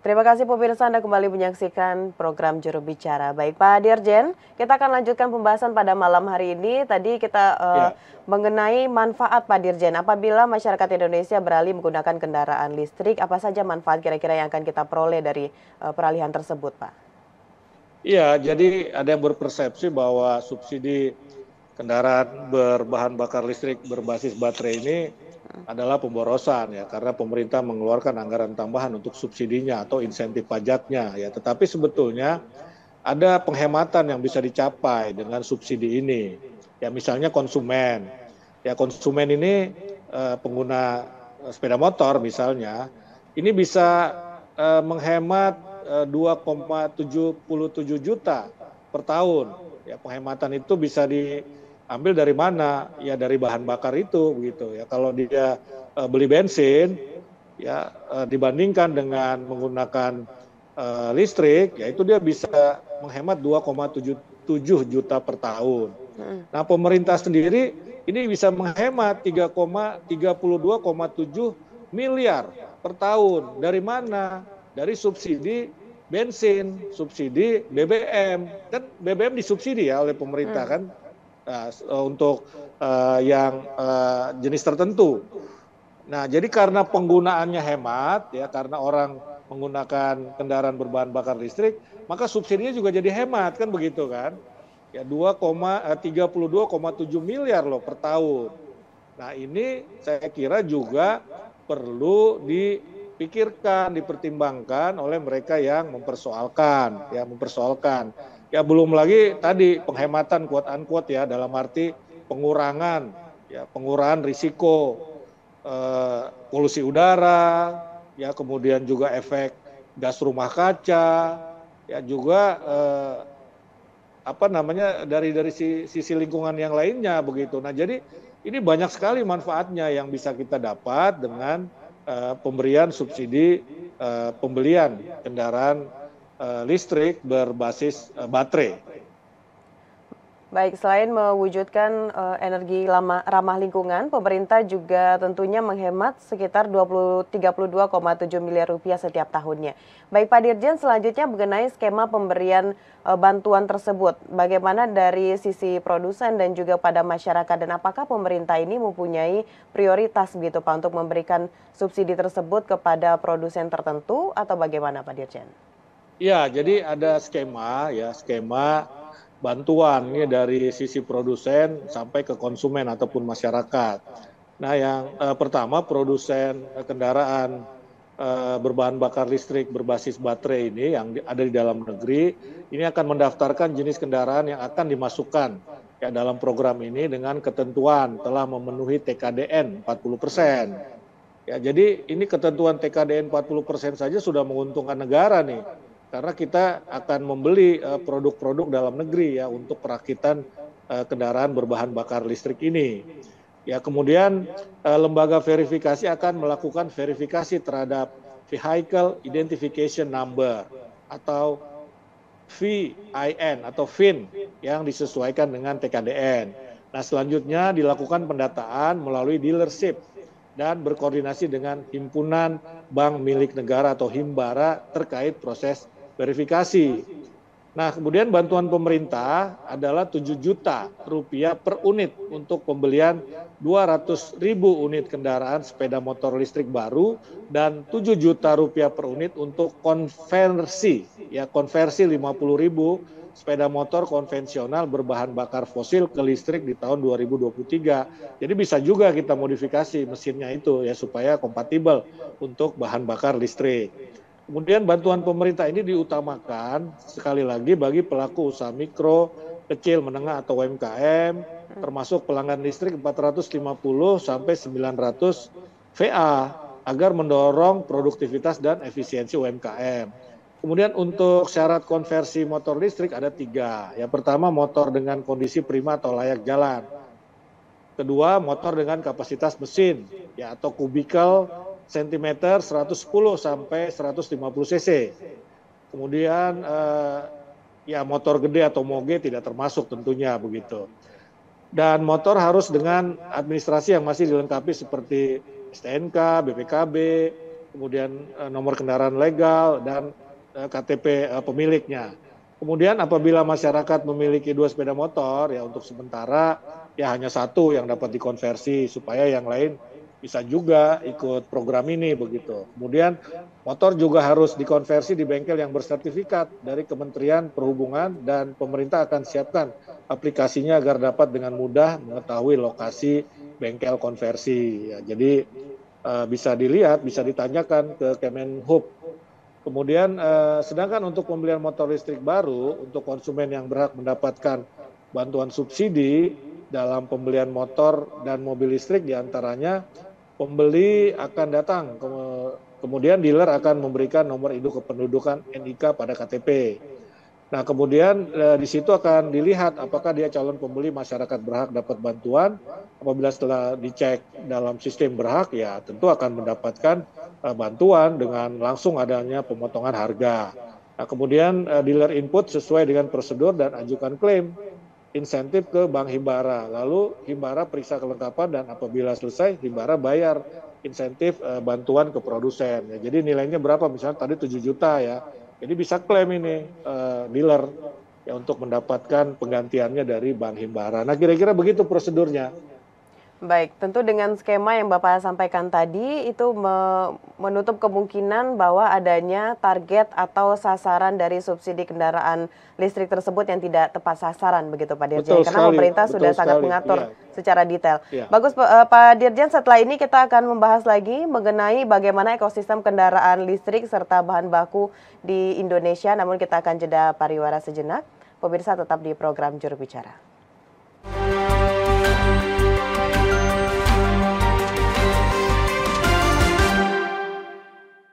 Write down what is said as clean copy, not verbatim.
Terima kasih pemirsa, Anda kembali menyaksikan program Juru Bicara. Baik Pak Dirjen, kita akan lanjutkan pembahasan pada malam hari ini. Tadi kita Ya, mengenai manfaat Pak Dirjen. Apabila masyarakat Indonesia beralih menggunakan kendaraan listrik, apa saja manfaat kira-kira yang akan kita peroleh dari peralihan tersebut Pak? iya. Jadi ada yang berpersepsi bahwa subsidi kendaraan berbahan bakar listrik berbasis baterai ini adalah pemborosan ya, karena pemerintah mengeluarkan anggaran tambahan untuk subsidinya atau insentif pajaknya ya. Tetapi sebetulnya ada penghematan yang bisa dicapai dengan subsidi ini. Ya misalnya konsumen. Ya konsumen ini pengguna sepeda motor misalnya, ini bisa menghemat 2,77 juta per tahun. Ya penghematan itu bisa diambil dari mana? Ya dari bahan bakar itu begitu ya. Kalau dia beli bensin ya dibandingkan dengan menggunakan listrik, yaitu dia bisa menghemat 2,77 juta per tahun. Mm. Nah, pemerintah sendiri ini bisa menghemat 3,32,7 miliar per tahun. Dari mana? Dari subsidi bensin, subsidi BBM. Kan BBM disubsidi ya oleh pemerintah Mm. kan, nah, untuk yang jenis tertentu. Nah, jadi karena penggunaannya hemat, ya karena orang menggunakan kendaraan berbahan bakar listrik, maka subsidinya juga jadi hemat, kan begitu kan? Ya 32,7 miliar loh per tahun. Nah, ini saya kira juga perlu dipikirkan, dipertimbangkan oleh mereka yang mempersoalkan, ya mempersoalkan. Ya belum lagi tadi penghematan quote unquote ya, dalam arti pengurangan, ya pengurangan risiko polusi udara, ya kemudian juga efek gas rumah kaca, ya juga apa namanya dari sisi lingkungan yang lainnya begitu. Nah jadi ini banyak sekali manfaatnya yang bisa kita dapat dengan pemberian subsidi pembelian kendaraan listrik berbasis baterai. Baik, selain mewujudkan energi ramah lingkungan, pemerintah juga tentunya menghemat sekitar 32,7 miliar rupiah setiap tahunnya. Baik Pak Dirjen, selanjutnya mengenai skema pemberian bantuan tersebut, bagaimana dari sisi produsen dan juga pada masyarakat, dan apakah pemerintah ini mempunyai prioritas gitu Pak untuk memberikan subsidi tersebut kepada produsen tertentu atau bagaimana Pak Dirjen? Ya, jadi ada skema ya, skema bantuan ini dari sisi produsen sampai ke konsumen ataupun masyarakat. Nah, yang pertama produsen kendaraan berbahan bakar listrik berbasis baterai ini yang ada di dalam negeri, ini akan mendaftarkan jenis kendaraan yang akan dimasukkan ya dalam program ini dengan ketentuan telah memenuhi TKDN 40%. Ya, jadi ini ketentuan TKDN 40% saja sudah menguntungkan negara nih. Karena kita akan membeli produk-produk dalam negeri ya untuk perakitan kendaraan berbahan bakar listrik ini. Ya, kemudian lembaga verifikasi akan melakukan verifikasi terhadap Vehicle Identification Number atau VIN atau VIN yang disesuaikan dengan TKDN. Nah, selanjutnya dilakukan pendataan melalui dealership dan berkoordinasi dengan himpunan bank milik negara atau Himbara terkait proses verifikasi. Nah, kemudian bantuan pemerintah adalah 7 juta rupiah per unit untuk pembelian 200.000 unit kendaraan sepeda motor listrik baru dan 7 juta rupiah per unit untuk konversi, ya konversi 50.000 sepeda motor konvensional berbahan bakar fosil ke listrik di tahun 2023. Jadi bisa juga kita modifikasi mesinnya itu ya supaya kompatibel untuk bahan bakar listrik. Kemudian bantuan pemerintah ini diutamakan sekali lagi bagi pelaku usaha mikro, kecil, menengah atau UMKM, termasuk pelanggan listrik 450 sampai 900 VA agar mendorong produktivitas dan efisiensi UMKM. Kemudian untuk syarat konversi motor listrik ada 3. Yang pertama motor dengan kondisi prima atau layak jalan. Kedua, motor dengan kapasitas mesin ya atau kubikel sentimeter 110 sampai 150 cc. Kemudian ya motor gede atau moge tidak termasuk tentunya begitu. Dan motor harus dengan administrasi yang masih dilengkapi seperti STNK, BPKB, kemudian nomor kendaraan legal, dan KTP pemiliknya. Kemudian apabila masyarakat memiliki 2 sepeda motor, ya untuk sementara ya hanya 1 yang dapat dikonversi supaya yang lain bisa juga ikut program ini begitu. Kemudian motor juga harus dikonversi di bengkel yang bersertifikat dari Kementerian Perhubungan, dan pemerintah akan siapkan aplikasinya agar dapat dengan mudah mengetahui lokasi bengkel konversi. Ya, jadi bisa dilihat, bisa ditanyakan ke Kemenhub. Kemudian sedangkan untuk pembelian motor listrik baru untuk konsumen yang berhak mendapatkan bantuan subsidi dalam pembelian motor dan mobil listrik, diantaranya pembeli akan datang, kemudian dealer akan memberikan nomor induk kependudukan NIK pada KTP. Nah, kemudian di situ akan dilihat apakah dia calon pembeli masyarakat berhak dapat bantuan. Apabila setelah dicek dalam sistem berhak, ya tentu akan mendapatkan bantuan dengan langsung adanya pemotongan harga. Nah, kemudian dealer input sesuai dengan prosedur dan ajukan klaim insentif ke Bank Himbara. Lalu Himbara periksa kelengkapan, dan apabila selesai Himbara bayar insentif bantuan ke produsen. Ya, jadi nilainya berapa? Misalnya tadi 7 juta ya. Jadi bisa klaim ini dealer ya untuk mendapatkan penggantiannya dari Bank Himbara. Nah, kira-kira begitu prosedurnya. Baik, tentu dengan skema yang Bapak sampaikan tadi itu menutup kemungkinan bahwa adanya target atau sasaran dari subsidi kendaraan listrik tersebut yang tidak tepat sasaran begitu Pak Dirjen. Karena pemerintah sudah sangat mengatur secara detail. Bagus Pak Dirjen, setelah ini kita akan membahas lagi mengenai bagaimana ekosistem kendaraan listrik serta bahan baku di Indonesia. Namun kita akan jeda pariwara sejenak. Pemirsa tetap di program Juru Bicara.